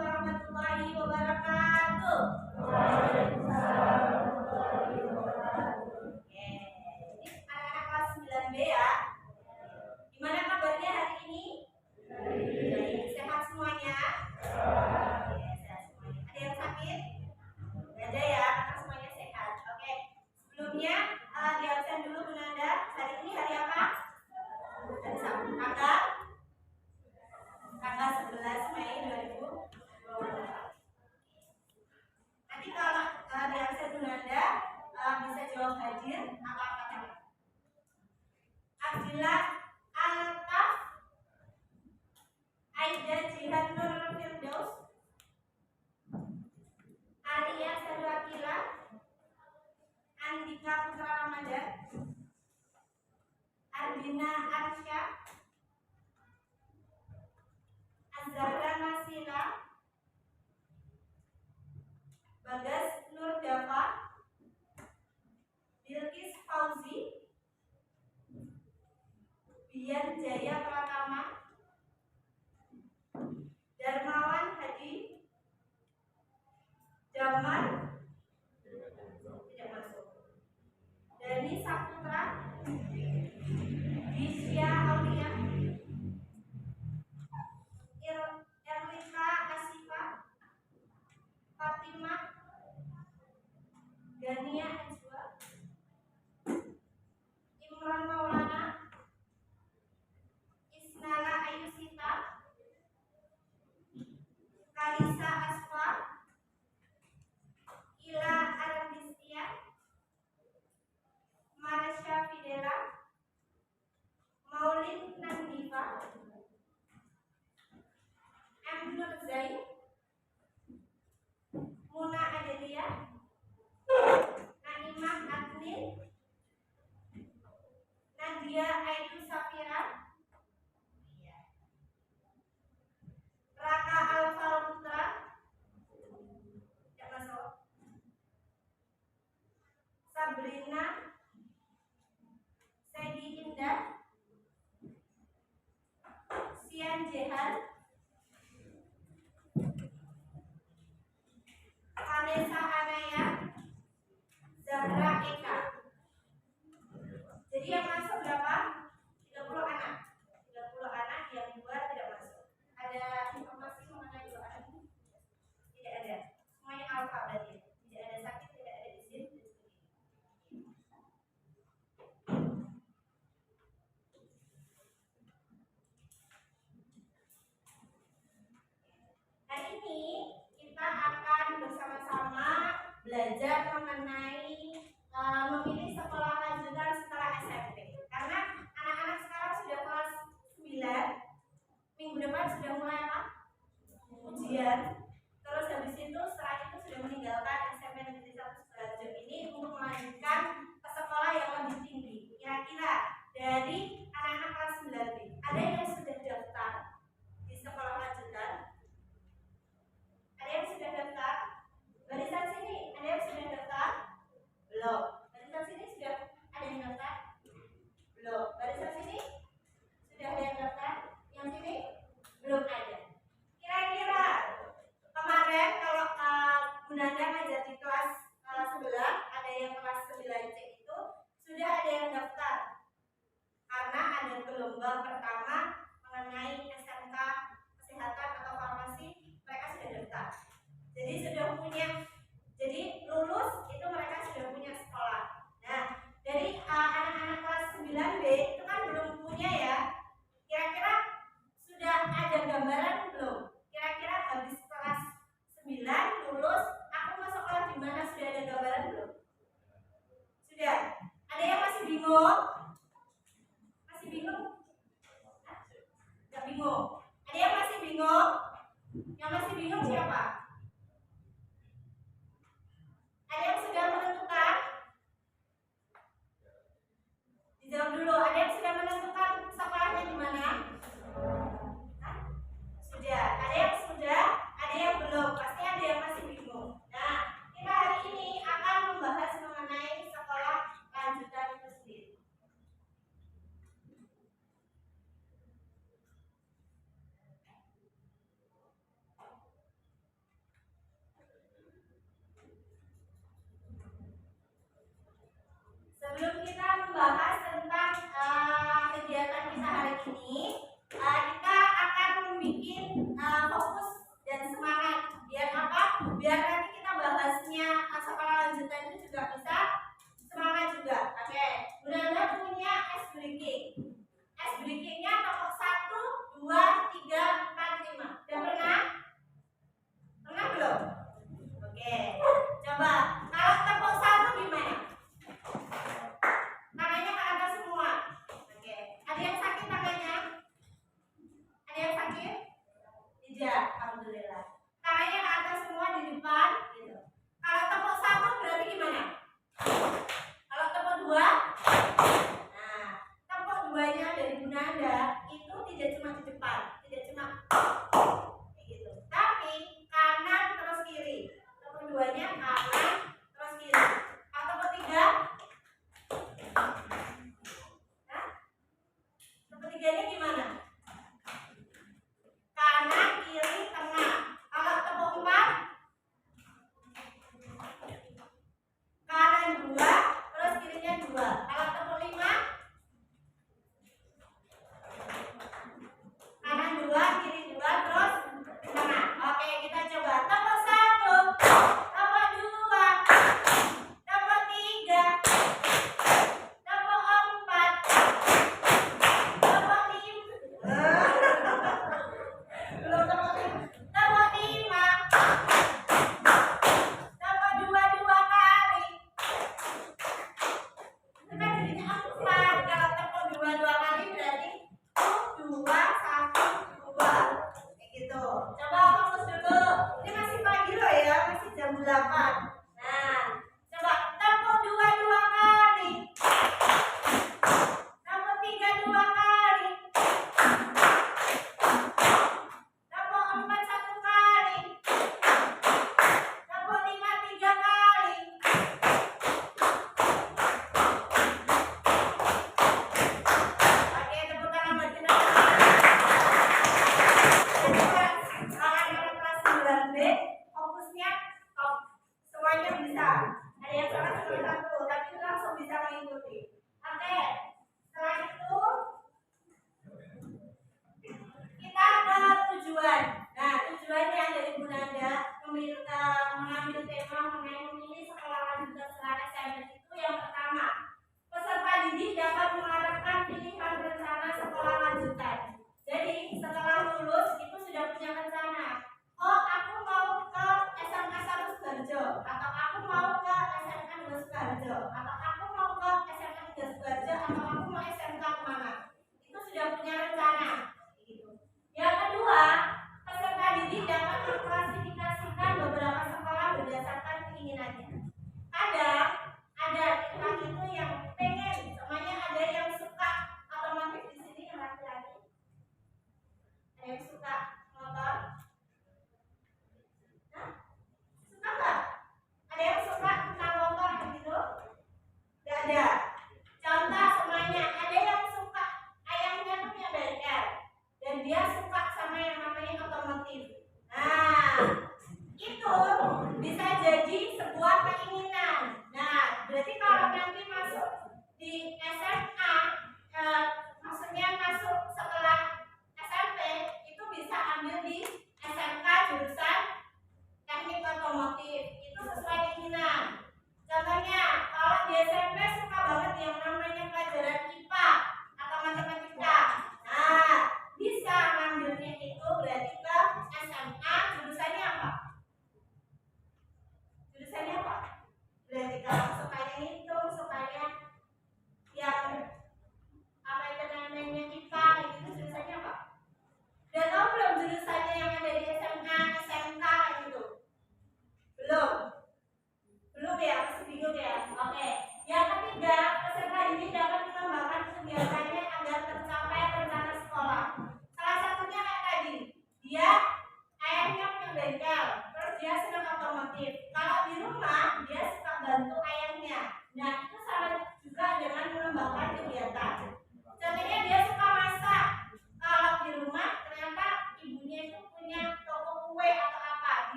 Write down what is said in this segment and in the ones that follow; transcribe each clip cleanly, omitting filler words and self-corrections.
warahmatullahi wabarakatuh. Oke, ini anak-anak kelas 9B ya. Gimana kabarnya hari ini? Sehat semuanya? Oke, sehat semuanya. Ada yang sakit? Gak ada ya, karena semuanya sehat. Oke, sebelumnya di absen dulu Bu Nanda. Hari ini hari apa? Hari Sabtu. Tanggal 11 Mei 2020. Nanti kalau di absen Bu Nanda bisa jawab hadir atau angkat tangan. Abdillah Altaf, Aida Jihan Nur Firdaus, Alia Sarwakila, Andika Putra Ramadan, Ardina Arsya, Azhara Nasila, Bagas Nur Dava, Bilkis Fauzi, Bian Jaya Pratama, Darmawan Hadi, Damar tidak masuk, Dani Saputra, Bisya Aulia, Erlita Asifa, Fatimah, Gania Najwa, Imran Maulana, Isnala Ayusita, Kalisa Asfa, Ila Arandistia, Marsha Fidela, Maulid Nandifa, M. Nur Zain, Muna Adelia, Naimah Adnin, Nadia Aidu Safira, Raka Alfa Putra, tidak masuk, Sabrina, Sedi Indah, Sian Jehan, Vanessa Anaya, Zahra Eka. Jadi yang masuk berapa? 30 anak. 30 anak, yang 2 tidak masuk. Ada informasi mengenai 2 anak ini? Tidak ada. Semuanya alfa berarti. Tidak ada sakit, tidak ada izin, dan sebagainya. Hari ini kita akan bersama-sama belajar mengenai memilih sekolah lanjutan setelah SMP. Karena anak-anak sekarang sudah kelas 9, minggu depan sudah mulai apa? Ujian. Terus habis itu setelah itu sudah meninggalkan SMP Negeri 1 Sidoarjo ini untuk melanjutkan ke sekolah yang lebih tinggi. Kira-kira dari anak-anak kelas 9B, ada yang sudah daftar di sekolah lanjutan? Ada yang sudah daftar? Barisan sini, ada yang sudah daftar? Belum. Barisan sini sudah ada yang daftar? Belum. Barisan sini sudah ada yang daftar? Yang sini belum ada. Kira-kira kemarin kalau Bu Nanda ngajar di kelas sebelah, ada yang kelas 9C itu sudah ada yang daftar. Karena ada gelombang pertama mengenai SMK kesehatan atau farmasi, mereka sudah daftar. Jadi sudah punya, jadi lulus itu mereka sudah punya sekolah. Nah, dari anak-anak kelas 9B itu kan belum punya ya. Kira-kira sudah ada gambaran belum? Kira-kira habis kelas 9 lulus, aku mau sekolah di mana, sudah ada gambaran belum? Sudah. Ada yang masih bingung? Masih bingung? Enggak bingung. Ada yang masih bingung? Yang masih bingung siapa? Ada yang sudah menentukan? Dijawab dulu. Ada yang sudah menentukan sekolahnya di mana? Sudah. Ada yang sudah, ada yang belum. Pasti ada yang masih bingung. Nah, kita hari ini akan membahas mengenai sekolah lanjutan itu sendiri.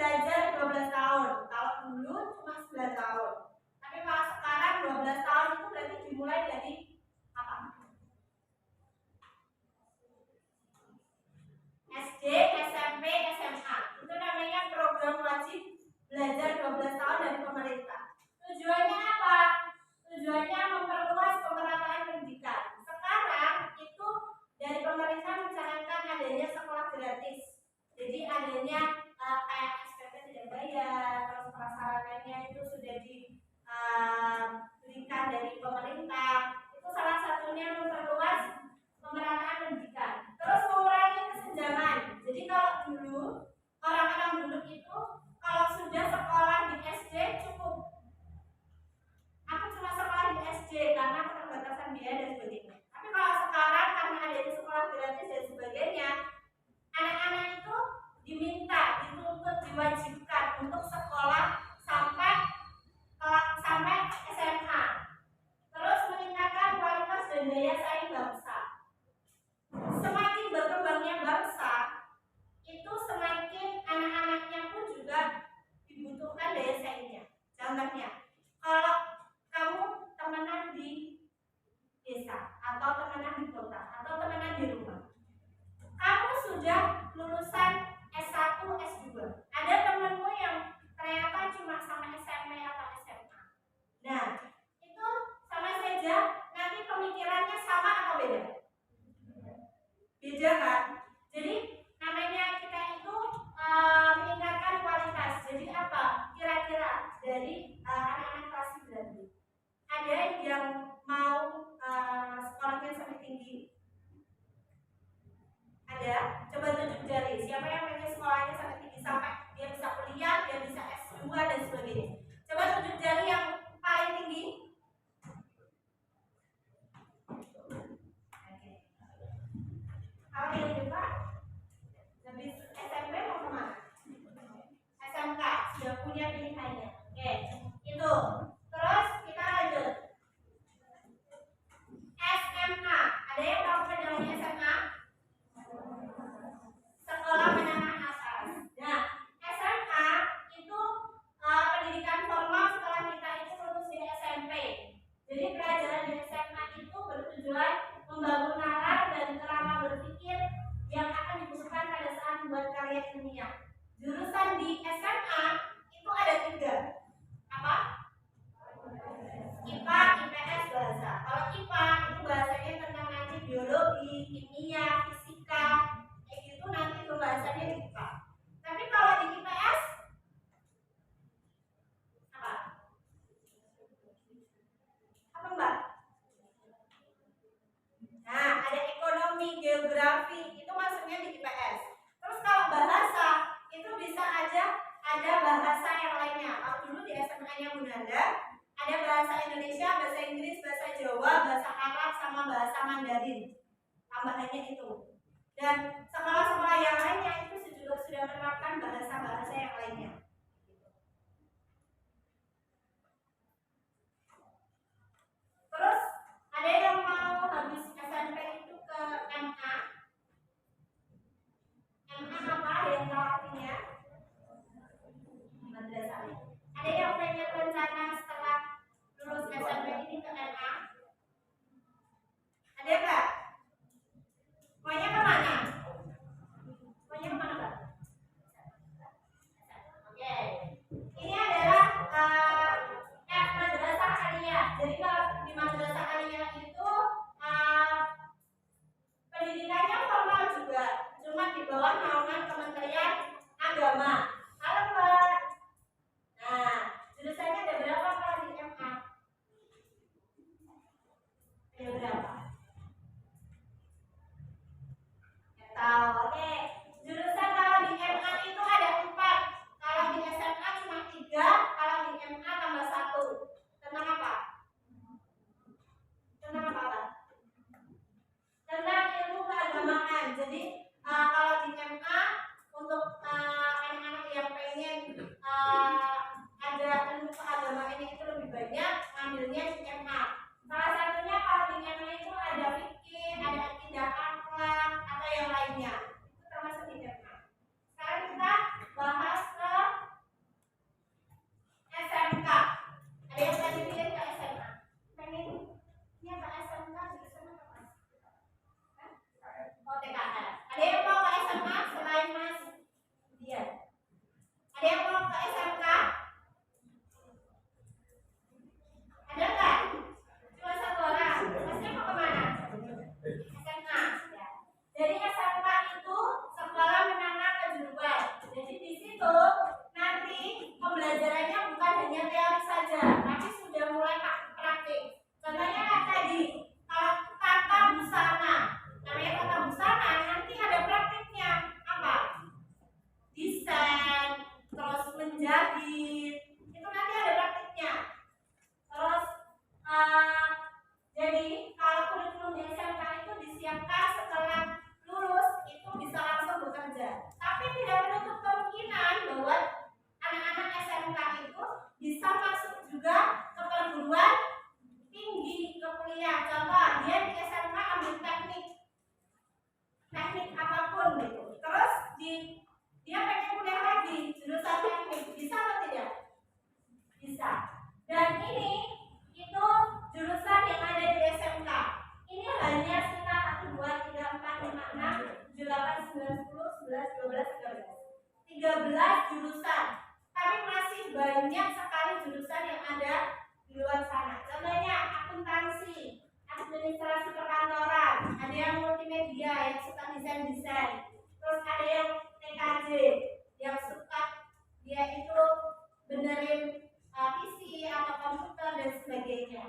belajar 12 tahun. Kalau dulu cuma 9 tahun. Tapi kalau sekarang 12 tahun itu berarti dimulai dari apa? SD, SMP, SMA. Itu namanya program wajib belajar 12 tahun dari pemerintah. Tujuannya apa? Tujuannya memperluas pemerataan pendidikan. Sekarang itu dari pemerintah mencanangkan adanya sekolah gratis. Jadi adanya kayak SPP tidak bayar, terus prasarannya itu sudah diberikan dari pemerintah. Itu salah satunya memperluas pemerataan pendidikan. Terus mengurangi kesenjangan. Jadi kalau dulu orang-orang dulu itu kalau sudah sekolah di SD cukup. Aku cuma sekolah di SD karena keterbatasan biaya dan sebagainya. Tapi kalau sekarang karena adanya sekolah gratis dan sebagainya, anak-anak itu diminta, dituntut, diwajibkan untuk sekolah sampai SMA. Terus meningkatkan kualitas dan daya saing bangsa. Semakin berkembangnya bangsa, itu semakin anak-anaknya pun juga dibutuhkan daya saingnya. Contohnya, kalau kamu temenan di desa atau temenan di kota atau temenan di rumah, kamu sudah lulusan S1, S2, ada temenmu yang ternyata cuma sama SMP atau SMA. Nah, itu sama saja nanti pemikirannya sama atau beda? Beda kan? Jadi namanya kita itu meningkatkan kualitas. Jadi apa? Kira-kira dari anak-anak kelas 9 ada yang mau sekolahnya sampai tinggi? Ada? Coba tunjuk jari. Siapa yang pengen sekolahnya sampai tinggi sampai dia bisa kuliah, dia bisa S2 dan sebagainya? Coba tunjuk jari yang paling tinggi. Oke. Kalau yang depan habis SMP mau kemana? SMK sudah punya pilihannya. Oke, itu. Terus kita lanjut. SMA. Ada yang tahu penjelasannya SMA? Sekolah menengah atas. Nah, SMA itu pendidikan formal setelah kita itu lulus di SMP. Jadi pelajaran di SMA itu bertujuan membangun nalar dan kerangka berpikir yang akan dibutuhkan pada saat membuat karya ilmiah. Jurusan di SMA itu ada 3. Apa? IPA, IPS, bahasa. Kalau IPA itu bahasanya tentang nanti biologi, kimia, fisika, kayak gitu nanti pembahasannya di IPA. Tapi kalau di IPS apa? Apa Mbak? Nah, ada ekonomi, geografi, itu masuknya di IPS. Terus kalau bahasa itu bisa aja ada bahasa yang lainnya. Kalau dulu di SMA-nya Bunanda ada bahasa Indonesia, bahasa Inggris, bahasa Jawa, bahasa Arab, sama bahasa Mandarin. Tambahannya itu. Dan sekolah-sekolah yang lainnya itu juga sudah menerapkan bahasa-bahasa yang lainnya. Terus ada yang mau habis SMP itu ke MA? MA apa? Ada yang tahu artinya? Madrasah. Ada yang punya rencana setelah lulus SMP ini ke MA? Ada nggak? Maunya kemana? Maunya kemana Mbak? Oke. Ini adalah madrasah aliyah. Jadi kalau di madrasah aliyah itu pendidikannya formal juga, cuma di bawah naungan Kementerian Agama. Halo Mbak. Nah, jurusannya ada berapa kalau di MA? Ada berapa? Tahu? Oke. Jurusan kalau di MA itu ada 4. Kalau di SMA cuma 3. Kalau di MA tambah 1. Tentang apa? Tentang apa? Tentang ilmu keagamaan. Jadi kalau di MA untuk anak-anak yang Dia. Ada yang mau ke SMK? Ada nggak? Cuma satu orang. Masnya mau kemana? SMK. Ya. Jadi SMK itu sekolah menengah kejuruan. Jadi di situ nanti pembelajarannya bukan hanya teori saja, tapi sudah mulai praktik. Contohnya kayak tadi, kalau tata busana, namanya tata busana, nanti ada praktiknya apa? Desain, terus menjahit, itu nanti ada praktiknya. Terus jadi kalau kurikulum di SMK itu disiapkan setelah lulus itu bisa langsung bekerja. Tapi tidak menutup kemungkinan bahwa anak-anak SMK itu bisa masuk juga ke perguruan tinggi, ke kuliah. Contoh dia di SMK ambil teknik apapun gitu. Terus dia pengen kuliah lagi jurusan teknik, bisa atau tidak? Bisa. Dan ini itu jurusan yang ada di SMK. Ini hanya sekitar 1, 2, 3, 4, 5, 6, 7, 8, 9, 10, 11, 12, 13 jurusan. Tapi masih banyak sekali jurusan yang ada di luar sana. Contohnya akuntansi, administrasi perkantoran, ada yang multimedia yang suka desain. Terus ada yang TKJ yang suka dia itu benerin PC atau komputer dan sebagainya.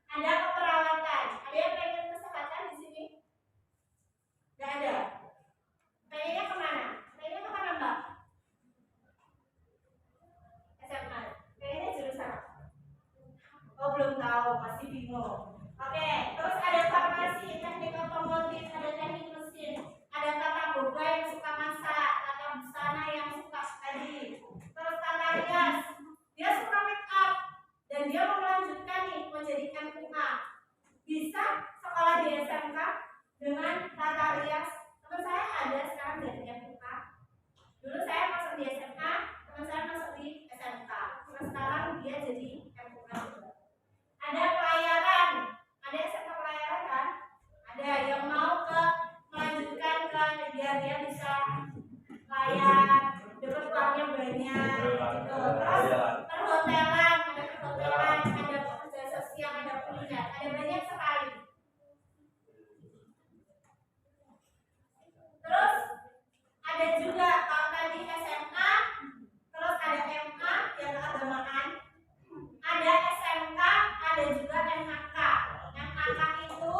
Ada keperawatan, ada yang pengen kesehatan di sini? Gak ada. Pengennya kemana? Pengennya kemana Mbak? SMA. Pengennya jurusan? Oh belum tahu, masih bingung. Oke, terus ada farmasi, teknik otomotif, ada teknik mesin, ada tata boga yang suka masak, tata busana yang suka tadi, terus tata rias, dia suka make up dan dia mau melanjutkan nih menjadi MUA. Bisa sekolah di SMK dengan tata rias. Teman saya ada sekarang jadi MUA. Dulu saya masuk di SMK, teman saya masuk di SMK. Terus sekarang dia jadi MUA. Ada pelayaran, ada SMK pelayaran kan? Ada yang mau melanjutkan ke dia bisa layan, dapat uangnya banyak gitu. Terus perhotelan, ada pekerja sosial, ada kuliner, ada banyak sekali. Terus ada juga kalau tadi SMA, terus ada MA yang keagamaan, ada SMK, ada juga MHK. MHK itu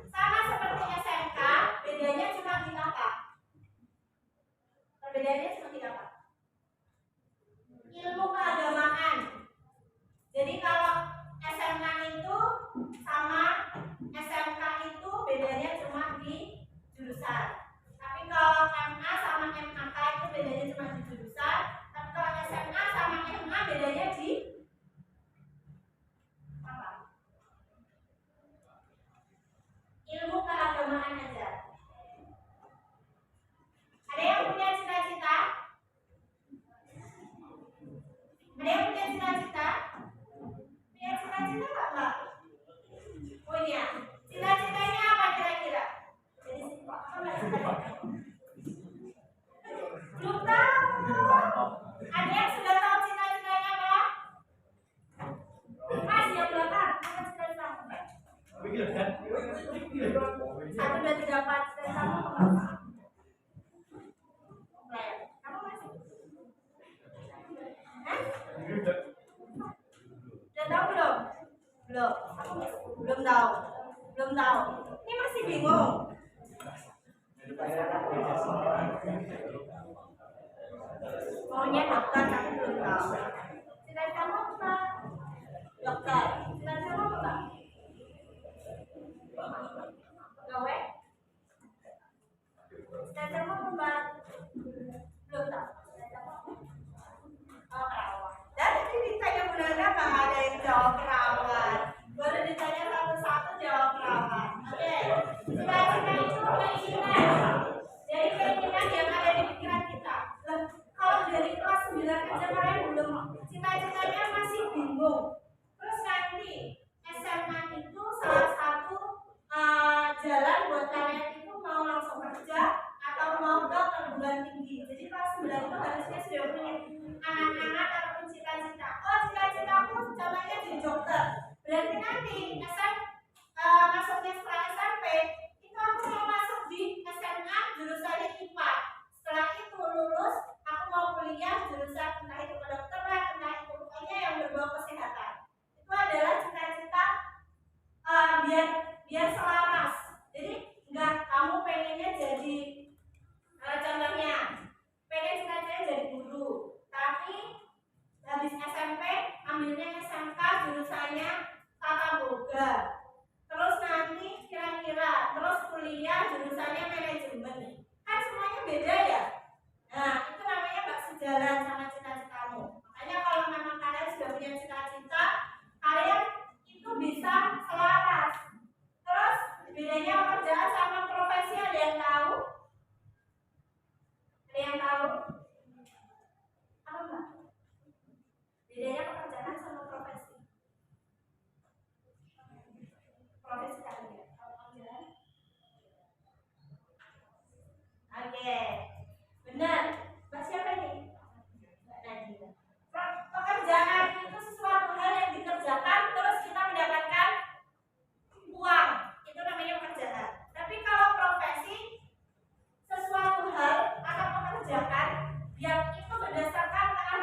sama seperti SMK, bedanya cuma di apa? Perbedaannya cuma di apa? Ilmu keagamaan. Jadi kalau SMA itu sama SMK itu bedanya cuma di jurusan. Tapi kalau MA sama MHK itu bedanya cuma di jurusan. Tapi kalau SMA sama MA bedanya di apa? Ilmu keagamaan aja. Ada yang punya cita-cita? Ada yang punya cita-cita? Punya cita-cita nggak Mbak? Punya. Cita-citanya apa kira-kira? Jadi apa Mbak cita-citanya? Belum tahu. Ada yang sudah tahu cita-citanya apa? Mas yang belakang, apa cita-citamu? 1, 2, 3, 4 cita-citamu apa? Kamu masih? Udah tahu belum? Belum. Belum tahu. Belum tahu. Ini masih bingung. Maunya dokter tapi belum tahu. Cita-citamu apa? Dokter. Cita-citamu apa? Gawe? Cita-citamu apa? Belum tahu. Oh, perawat. Dan tadi ditanya Bunda nggak ada yang jawab perawat. Baru ditanya satu-satu jawab perawat. Oke. Cita-cita itu keinginan. Jadi keinginan yang ada di pikiran kita. Kalau dari kelas 9 aja kalian belum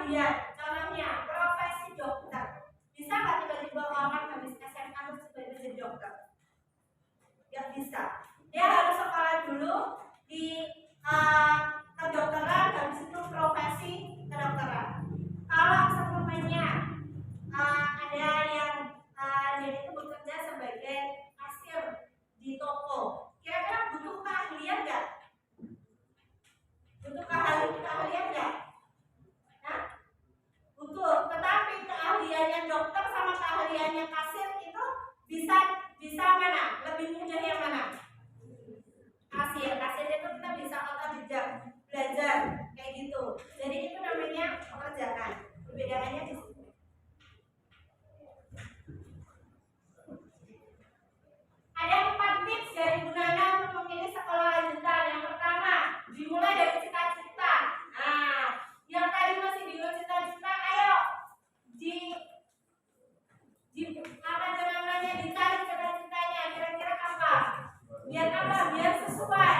lihat contohnya profesi dokter. Bisa nggak tiba-tiba orang habis SMA terus tiba-tiba jadi dokter? Nggak bisa. Dia harus sekolah dulu di kedokteran, habis itu profesi kedokteran. Kalau sebelumnya ada yang dia itu bekerja sebagai kasir di toko, kira-kira butuh keahlian nggak? Butuh keahlian nggak? Nah, butuh. Tetapi keahliannya dokter sama keahliannya kasir itu bisa mana? Lebih mudah yang mana? Kasir itu kita bisa otak jejak belajar kayak gitu. Jadi itu namanya pekerjaan. Perbedaannya di situ. Ada 4 tips dari Bu Nana untuk memilih sekolah lanjutan. Yang pertama, dimulai dari cita-cita. Nah, yang tadi masih bingung cita-cita, ayo apa namanya, dicari cita-citanya. Kira-kira apa? Biar apa? Biar sesuai.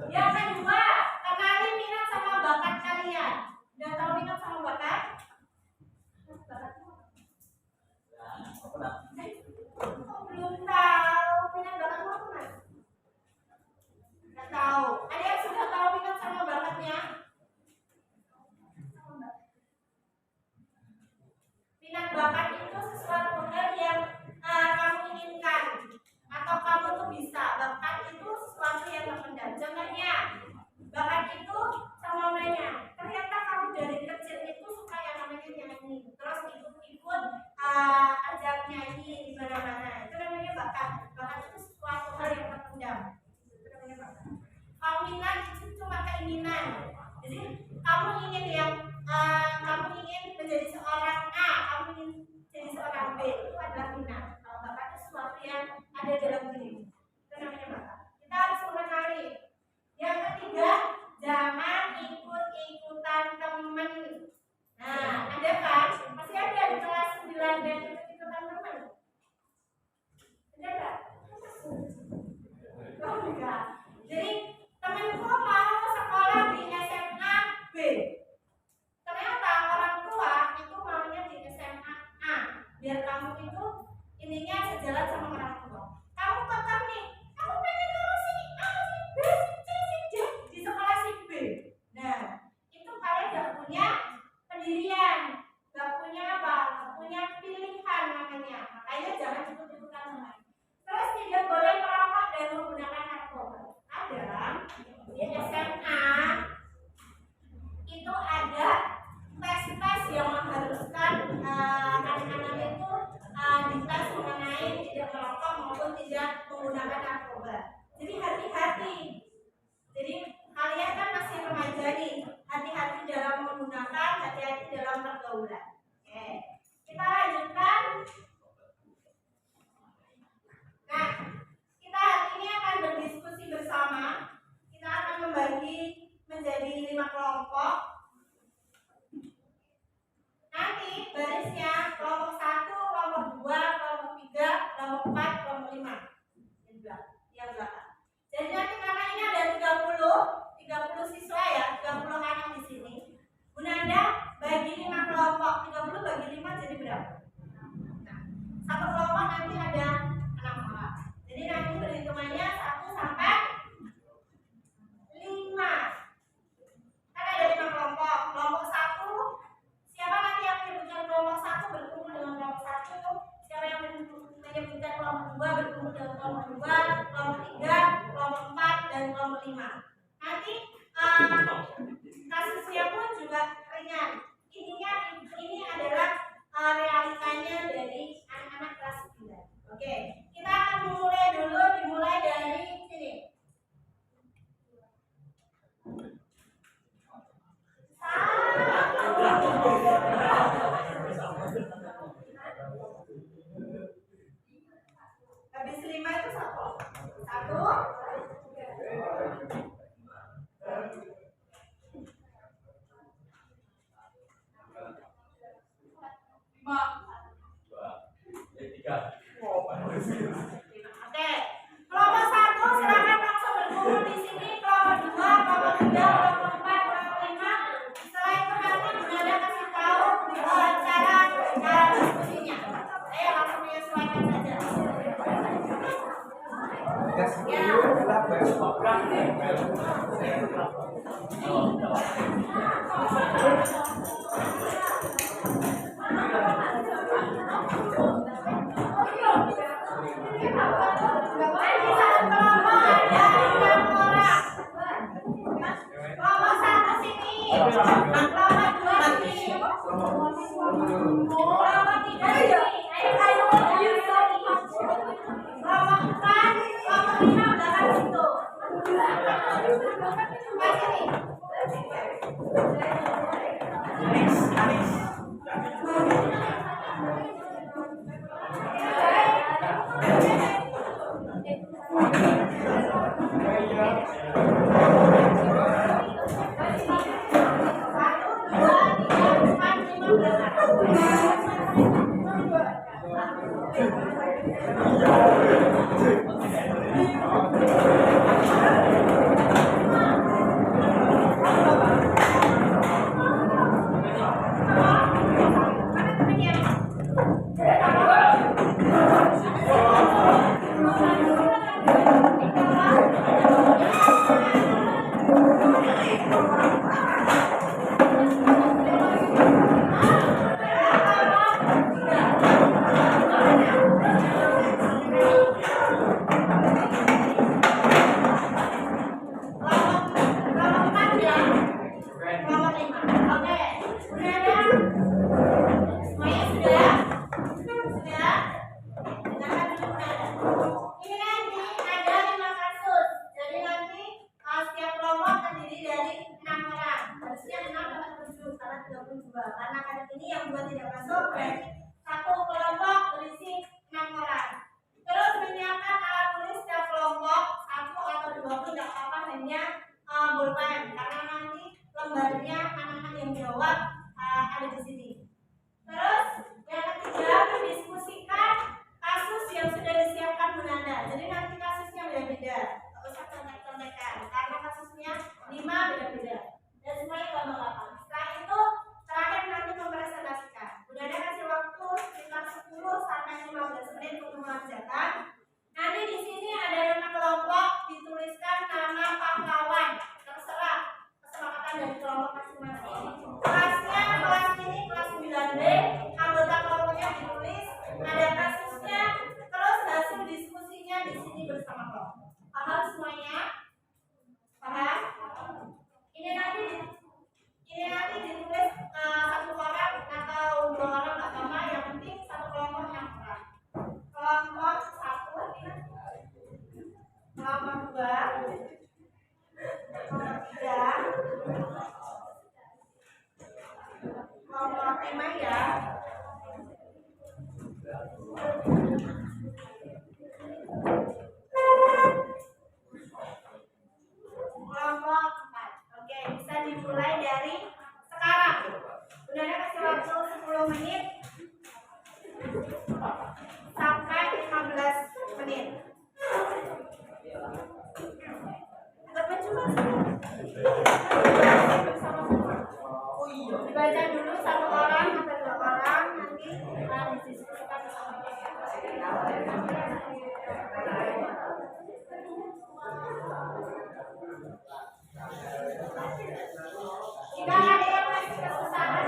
Yang kedua, kenali minat sama bakat kalian. Udah tahu minat sama bakat? Belum tahu minat bakat apa, Mas? Nggak tahu. Ada yang sudah tahu minat sama bakatnya? Minat bakat itu sesuatu hal yang kamu inginkan atau kamu tuh bisa. Bakat itu sesuatu yang terpendam. Contohnya, bakat itu sama namanya. Ternyata kamu dari kecil itu suka yang namanya nyanyi, terus ikut-ikut ajang nyanyi di mana-mana. Itu namanya bakat. Bakat itu sesuatu hal yang terpendam. Itu namanya bakat. Kalau minat itu cuma keinginan. Jadi kamu ingin kamu ingin menjadi seorang A, kamu ingin jadi seorang B, itu adalah minat. Kalau bakat itu sesuatu yang ada dalam diri. Itu namanya bakat. Kita harus mengenali. Yang ketiga, jangan ikut-ikutan teman. Nah, ada kan? Masih ada di kelas 9 dan ikut-ikutan teman. Ada nggak? Oh enggak. Jadi temanku mau sekolah di SMA B. Ternyata orang tua itu maunya di SMA A. Biar kamu itu ininya sejalan sama orang tua. Kamu tetap nih, aku pengen lulus si A, si B, si C, si D di sekolah si B. Nah, itu kalian gak punya pendirian, gak punya apa, gak punya pilihan namanya. Makanya jangan ikut-ikutan teman. Terus tidak boleh merokok dan menggunakan narkoba. Ada di SMA itu ada tes-tes yang mengharuskan anak-anak itu dites mengenai tidak merokok maupun tidak menggunakan narkoba. Jadi hati-hati. Jadi kalian kan masih remaja nih, hati-hati dalam menggunakan, hati-hati dalam pergaulan. Oke, kita lanjutkan. Nah, kita hari ini akan berdiskusi bersama. Kita akan membagi menjadi 5 kelompok. Nanti barisnya kelompok 1, kelompok 2, kelompok 3, kelompok 4, kelompok 5. Yang belakang. Jadi nanti karena ini ada 30 siswa ya, 30 anak di sini. Bu Nanda bagi 5 kelompok, 30 bagi 5 jadi berapa? Nah, satu kelompok nanti ada 6 orang. Jadi nanti perhitungannya 1 sampai 5. Kan ada 5 kelompok. Kelompok 1, siapa nanti yang menyebutkan kelompok 1 berkumpul dengan kelompok 1? Siapa yang menyebutkan kelompok 2 berkumpul dengan kelompok 2, kelompok 3, kelompok 4 dan kelompok 5. Nanti kasusnya pun juga ringan. Ini adalah realitanya dari anak-anak kelas 9. Oke, kita akan dimulai dari sini. Habis 5 itu 1. 3. Oke, kelompok 1 silakan langsung berkumpul di sini. Kelompok 2, kelompok 3, kelompok 4, kelompok 5. Setelah itu nanti Bu Nanda kasih tahu Kelompok 3 ini. Ayo kelompok 4, kelompok 5 belakang situ. Pas ini. Karena kadet ini yang buat tidak masuk berarti satu kelompok berisi 6 orang. Terus menyiapkan alat tulis setiap kelompok 1 atau 2 pun tidak apa-apa, hanya pulpen karena nanti lembarnya anak-anak yang jawab ada di sini. Terus yang ketiga mendiskusikan kasus yang sudah disiapkan Bu Nanda. Jadi nanti kasusnya beda-beda, nggak usah contek-contekan karena kasusnya 5 beda-beda dan semuanya gampang-gampang. Setelah itu terakhir nanti mempresentasikan. Udah ada kasih waktu sekitar 10 sampai 15 menit untuk mengerjakan. Nanti di sini ada nama kelompok, dituliskan nama pahlawan. Terserah kesepakatan dari kelompok masing-masing. Kelasnya kelas ini kelas 9B, anggota kelompoknya ditulis, ada kasusnya, terus hasil diskusinya di sini bersama kelompok. Paham semuanya? Paham? Ini nanti ditulis 1 orang atau 2 orang nggak apa-apa, yang penting satu kelompok yang orang. Kelompok 1, kelompok 2, kelompok 3, kelompok 5 ya. Kelompok 4. Oke, bisa dimulai dari sekarang. Udah ada kasih waktu 10 menit sampai 15 menit. Baca dulu 1 orang atau 2 orang, nanti didiskusikan bersama. Jika ada yang masih kesusahan,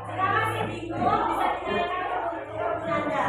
jika masih bingung bisa ditanyakan ke Bu Nanda.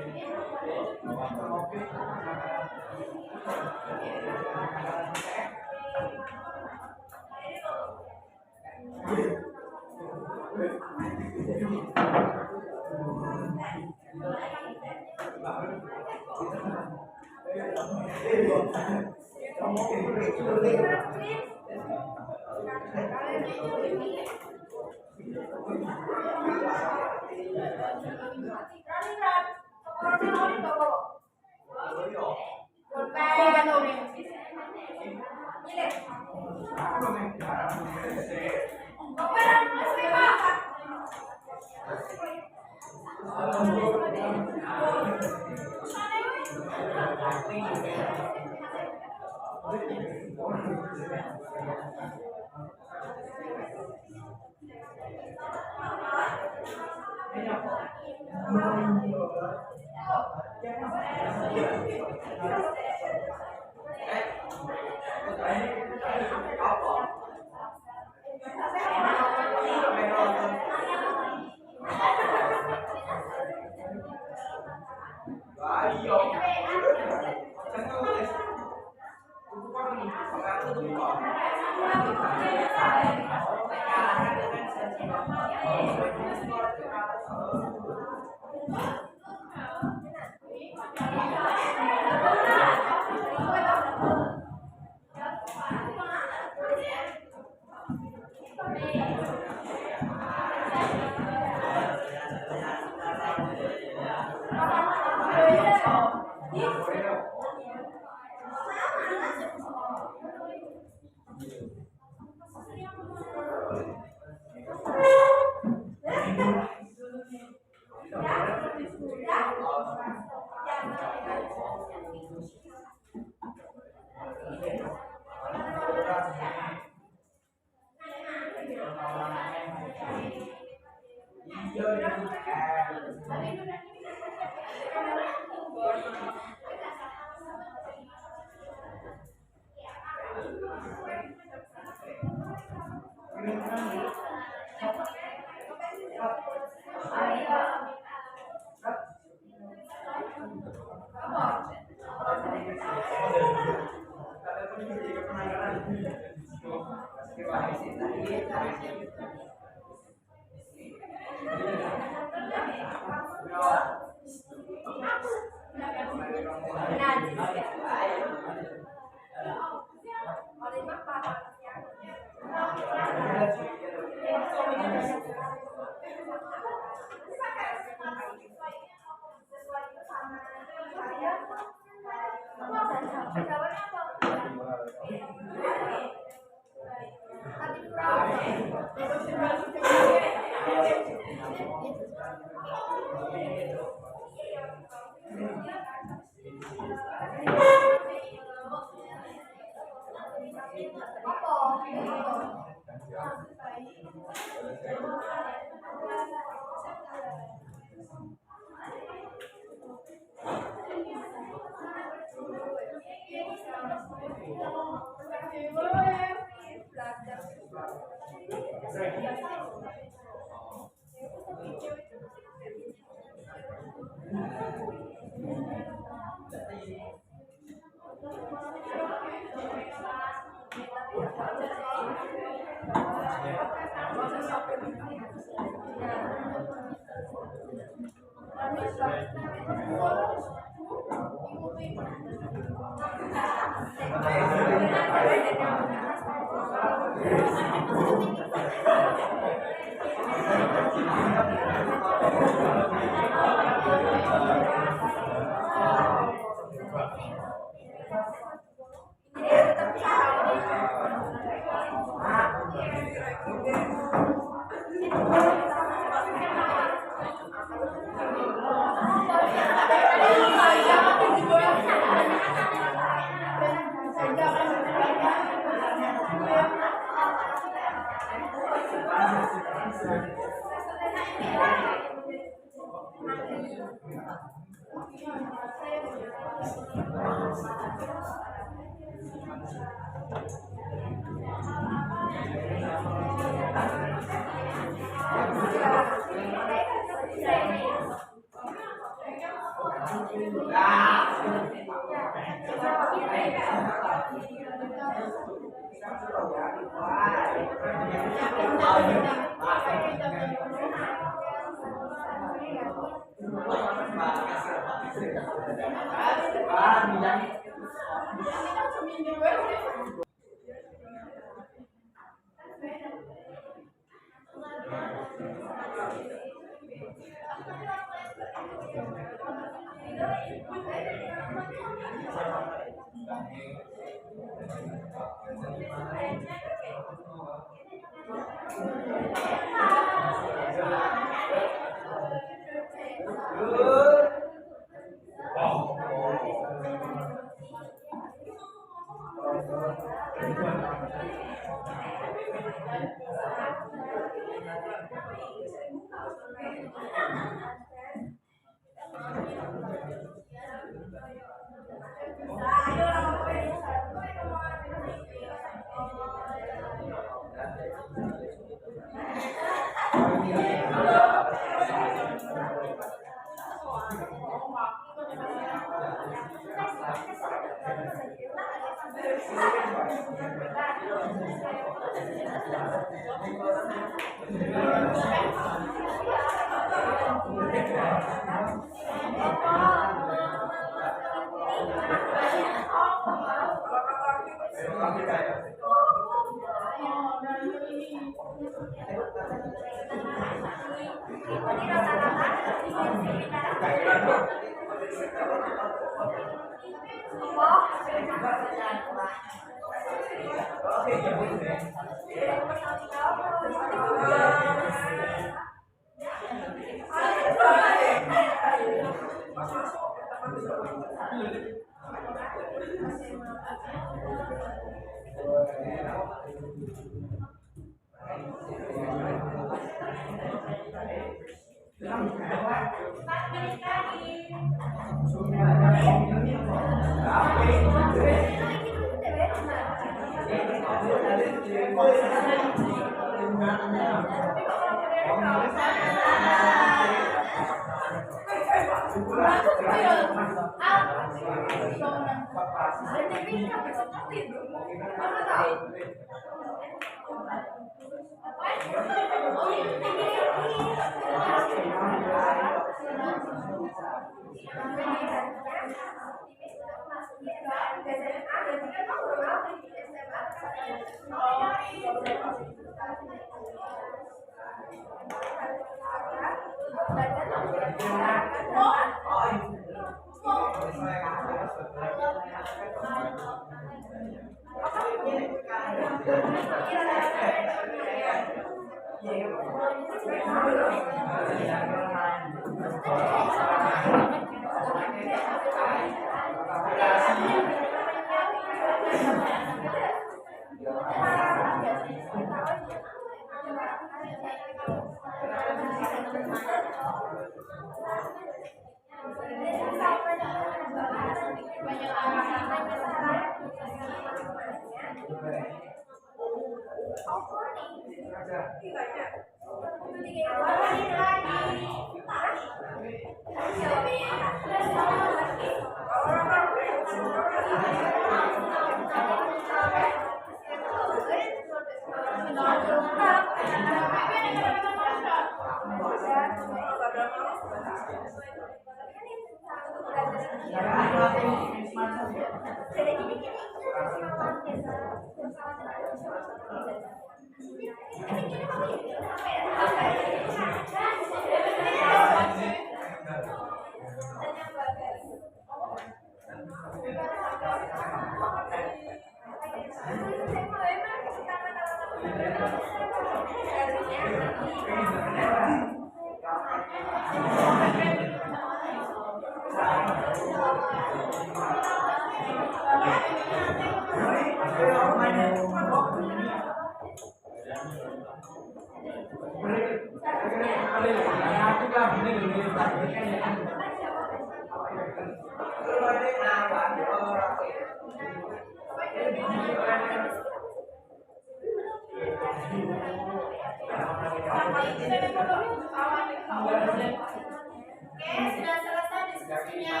Sudah selesai diskusinya?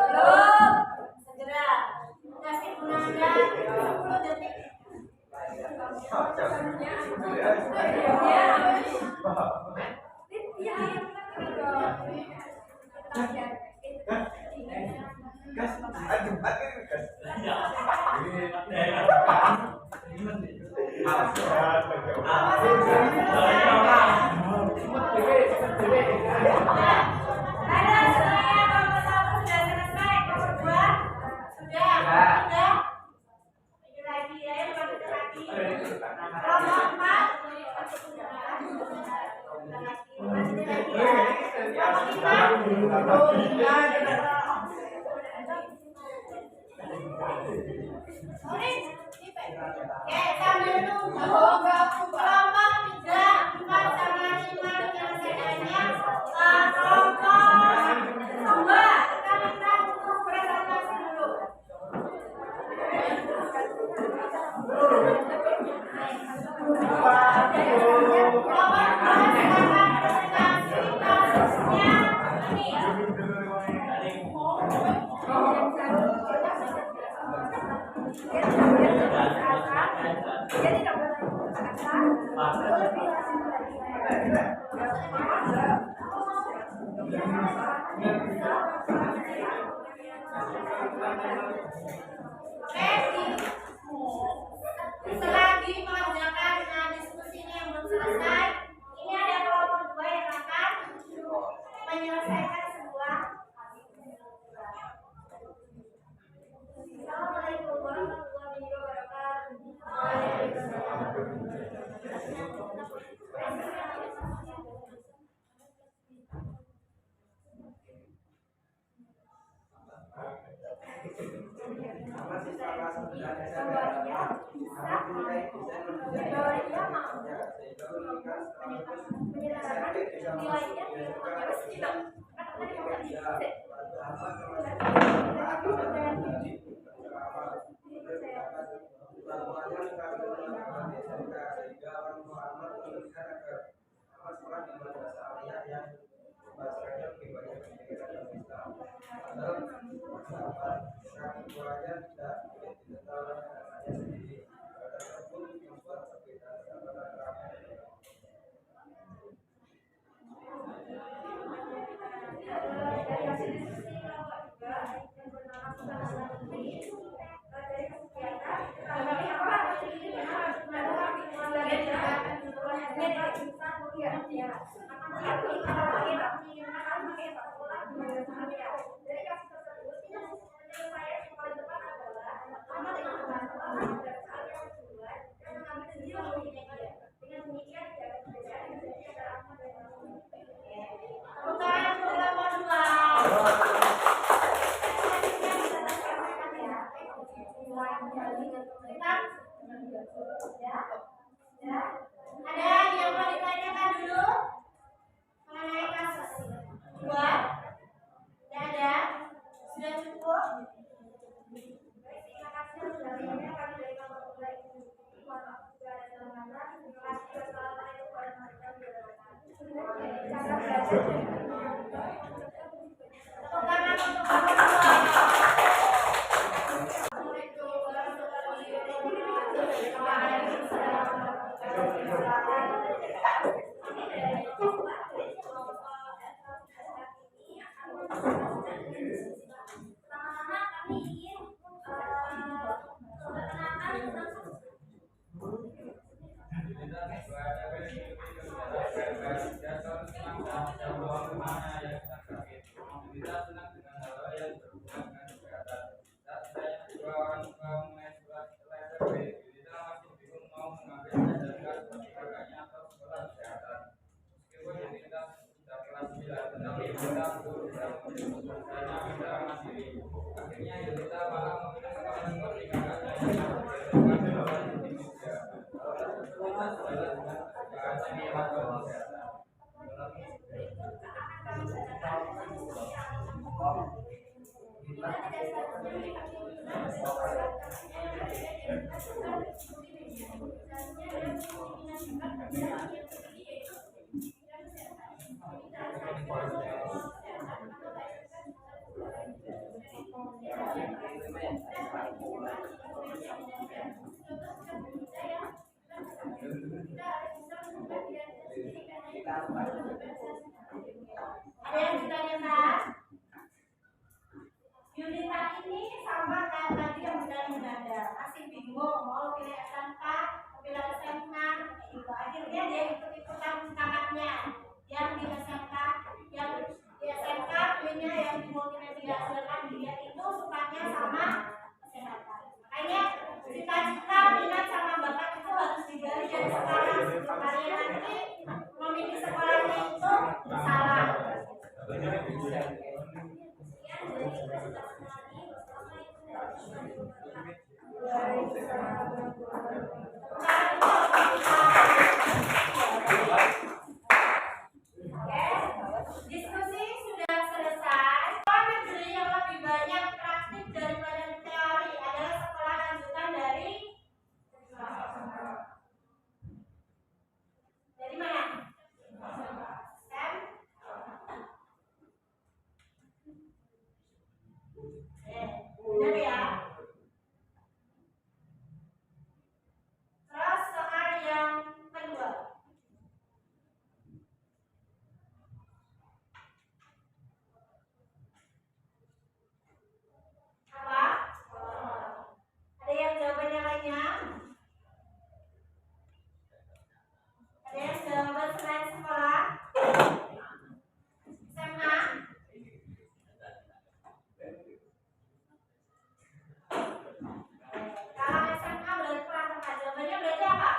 Belum. Segera. Kasih penanda 10 detik. Gas, aduh, Oke, sambil nunggu kelompok 3, 4 sama 5 penyelesaiannya kelompok 2 kita minta untuk presentasi dulu. Selagi mengerjakan diskusi ini yang belum selesai, ini ada kelompok 2 yang akan menyelesaikan sebuah. Assalamualaikum warahmatullahi wabarakatuh. Ada yang mau ditanyakan dulu mengenai kasus buat? Tidak ada? Sudah cukup? Terima kasih sudah menonton kami dari kelompok 2 ini. Mohon maaf jika ada kesalahan. Terima kasih. Wassalamualaikum warahmatullahi wabarakatuh. Cara belajar. Tepuk tangan untuk kelompok 2. Ada yang ditanyakan? Yunita ini sama kayak tadi yang mudah-mudah masih bingung mau pilih akhirnya dia ikut-ikutan kakaknya yang di SMK, yang di SMK pilihnya yang di multimedia, sedangkan dia itu sukanya sama kesehatan. Makanya cita-cita, minat sama bakat itu harus digali dari sekarang sebelum kalian nanti memilih sekolahnya itu salah. Diskusi sudah selesai. Sekolah negeri yang lebih banyak praktik daripada teori adalah sekolah lanjutan dari mana? Benar ya? Terus soal yang kedua. Apa? Ada yang jawabannya lainnya? Ada yang jawaban selain sekolah? SMA? Kalau SMA berarti kurang tepat. Jawabannya berarti apa?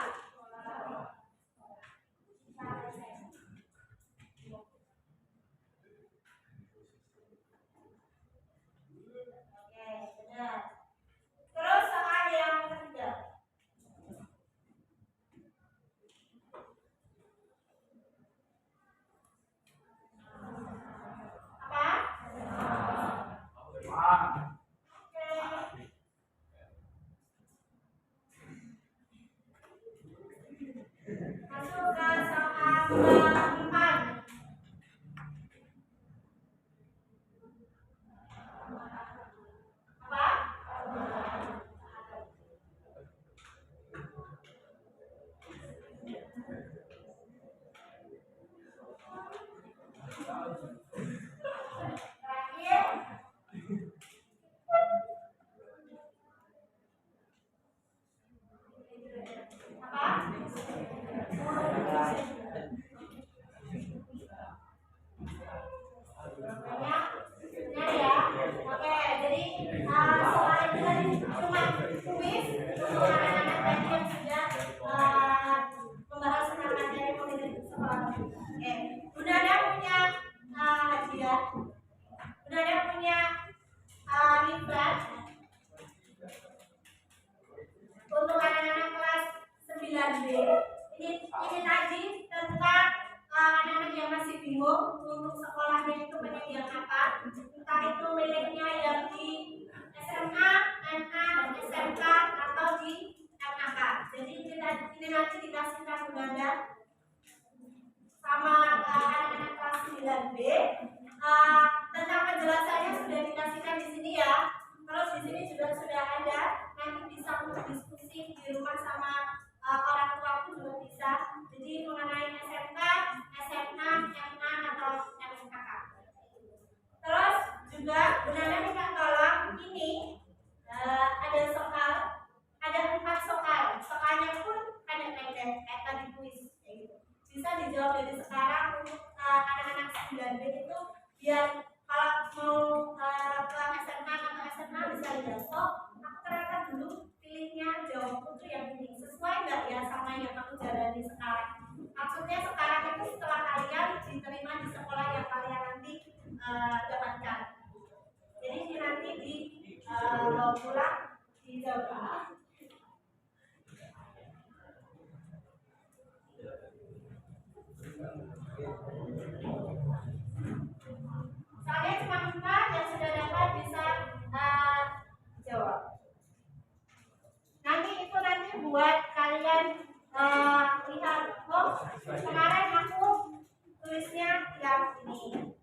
Oke, benar. Terus soal yang ketiga. Apa? Masuk ke soal keempat. Apa? Terakhir. Banyak, benar ya. Oke, jadi soal ini tadi cuma kuis untuk anak-anak tadi yang sudah membahas tentang materi komunikasi sekolah. Oke, Bunda Ada punya hadiah. Bunda Ada punya leaflet untuk anak-anak kelas 9B. Ini tadi tentang anak-anak yang masih bingung untuk sekolahnya itu pendidikan apa, entah itu miliknya yang di SMA, MA, SMK atau di MAK. Jadi ini nanti dikasihkan Bunda sama anak-anak kelas 9B. Tentang penjelasannya sudah dikasihkan di sini ya. Terus di sini juga sudah ada, nanti bisa untuk diskusi di rumah sama orang tua pun juga bisa. Jadi mengenai SMK, SMA, MA atau MSKK. Terus juga Bunda minta tolong ini ada soal, ada 4 soal. Soalnya pun pendek-pendek kayak tadi kuis kayak gitu. Bisa dijawab dari sekarang untuk anak-anak 9B itu biar kalau mau ke SMK atau SMA bisa lihat. Oh, aku ternyata dulu pilihnya jawabku tuh yang ini. Sesuai nggak ya sama yang aku jalani sekarang? Maksudnya sekarang itu setelah kalian diterima di sekolah yang kalian nanti dapatkan. Jadi ini nanti di bawa pulang dijawab. Soalnya cuma 4 yang sudah dapat bisa jawab. Nanti buat kalian lihat. Oh, kemarin aku tulisnya yang ini.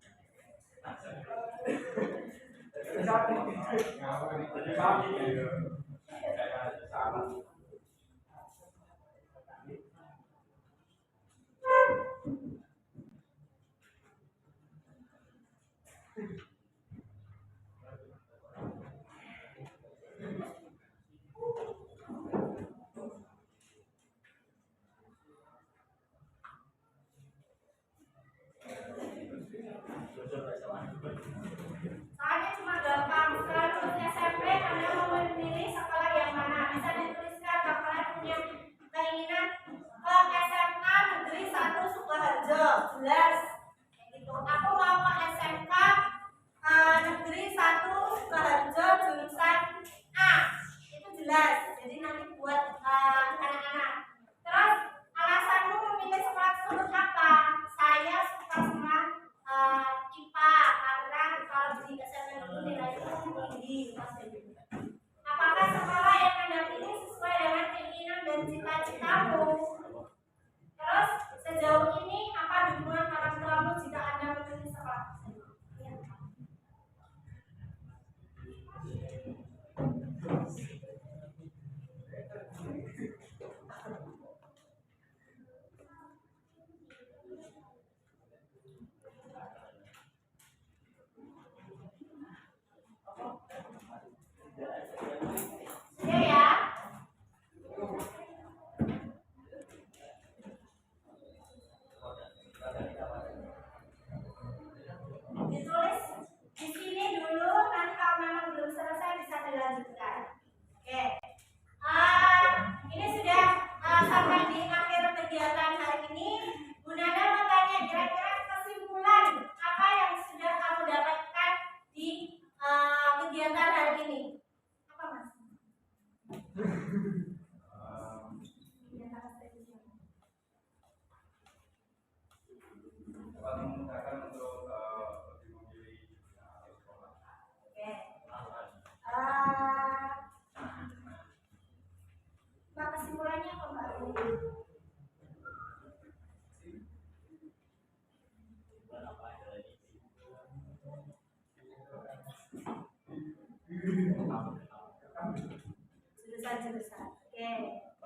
Jurusan. Oke.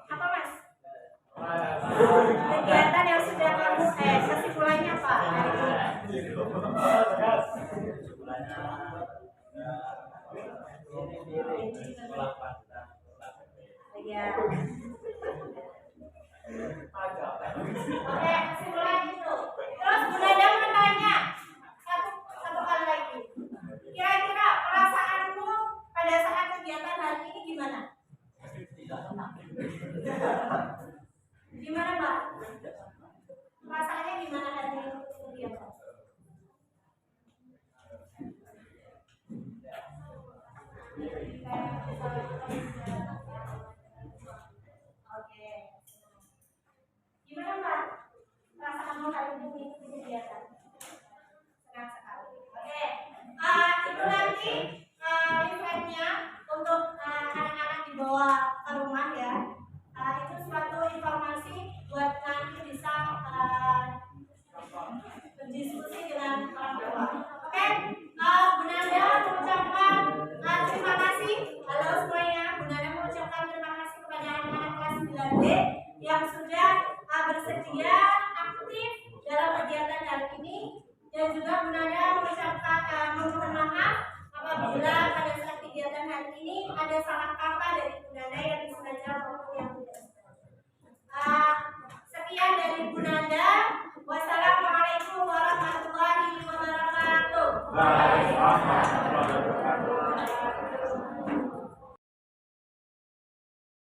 Apa Mas? Kegiatan yang sudah kamu kesimpulannya apa? Ya. Oke, kesimpulan itu. Terus Bunda Dam mau tanya satu hal lagi. Kira-kira perasaanmu pada saat kegiatan hari ini gimana? Gimana Mbak? Perasaannya gimana hari ini kegiatan? Oke. Gimana Mbak? Perasaanmu hari ini kegiatan? Senang sekali. Oke. Itu nanti eventnya untuk anak-anak dibawa ke rumah ya. Itu suatu informasi buat nanti bisa berdiskusi dengan orang tua. Oke, Bunda Nanda mengucapkan terima kasih. Halo semuanya, Bunda Nanda mengucapkan terima kasih kepada anak-anak kelas 9B yang sudah bersedia aktif dalam kegiatan hari ini, dan juga Bunda Nanda mengucapkan mohon maaf apabila pada saat kegiatan hari ini ada salah kata dari Bunda Nanda yang